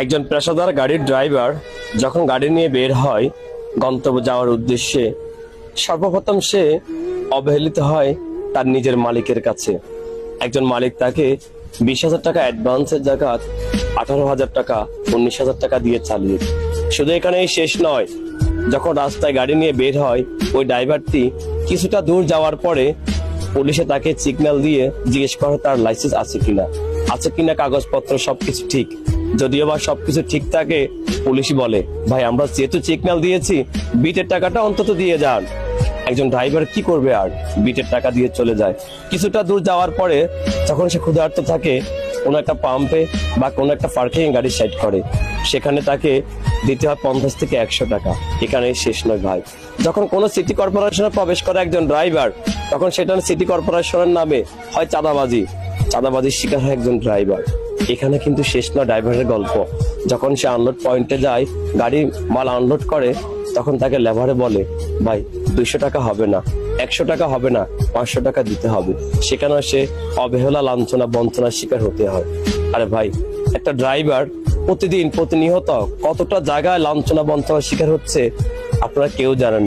একজন পেশাদার গাড়ির ড্রাইভার যখন গাড়ি নিয়ে বের হয় গন্তব্য যাওয়ার উদ্দেশ্যে, সর্বপ্রথম সে অবহেলিত হয় তার নিজের মালিকের কাছে। একজন মালিক তাকে 20,000 টাকা অ্যাডভান্সের জায়গায় 18,000 টাকা 19,000 টাকা দিয়ে চালিয়ে। শুধু এখানেই শেষ নয়, যখন রাস্তায় গাড়ি নিয়ে বের হয় ওই ড্রাইভারটি কিছুটা দূর যাওয়ার পরে পুলিশে তাকে সিগন্যাল দিয়ে জিজ্ঞেস করে তার লাইসেন্স আছে কিনা কাগজপত্র সবকিছু ঠিক। যদিও বা সবকিছু ঠিক থাকে, পুলিশ বলে ভাই আমরা যেহেতু সিগন্যাল দিয়েছি বিটের টাকাটা অন্তত দিয়ে যান। একজন ড্রাইভার কি করবে, আর বিটের টাকা দিয়ে চলে যায়। কিছুটা দূর যাওয়ার পরে যখন সে ক্ষুধার্ত থাকে, কোনো একটা পাম্পে বা কোনো একটা পার্কিং গাড়ি সাইড করে, সেখানে তাকে দিতে হয় 50 থেকে 100 টাকা। এখানে শেষ নয় ভাই, যখন কোনো সিটি কর্পোরেশনে প্রবেশ করে একজন ড্রাইভার, তখন সেটা সিটি কর্পোরেশনের নামে হয় চাঁদাবাজির শিকার হয় একজন ড্রাইভার। এখানে কিন্তু শেষ নয় ড্রাইভারের গল্প। যখন সে আনলোড পয়েন্টে যায়, গাড়ি মাল আনলোড করে, তখন তাকে লেভারে বলে ভাই 200 টাকা হবে না, 100 টাকা হবে না, 500 টাকা দিতে হবে। সেখানে সে অবহেলা, লাঞ্ছনা, বঞ্চনার শিকার হতে হয়। আরে ভাই, একটা ড্রাইভার প্রতিনিয়ত কতটা জায়গায় লাঞ্ছনা, বঞ্চনার শিকার হচ্ছে আপনারা কেউ জানেন।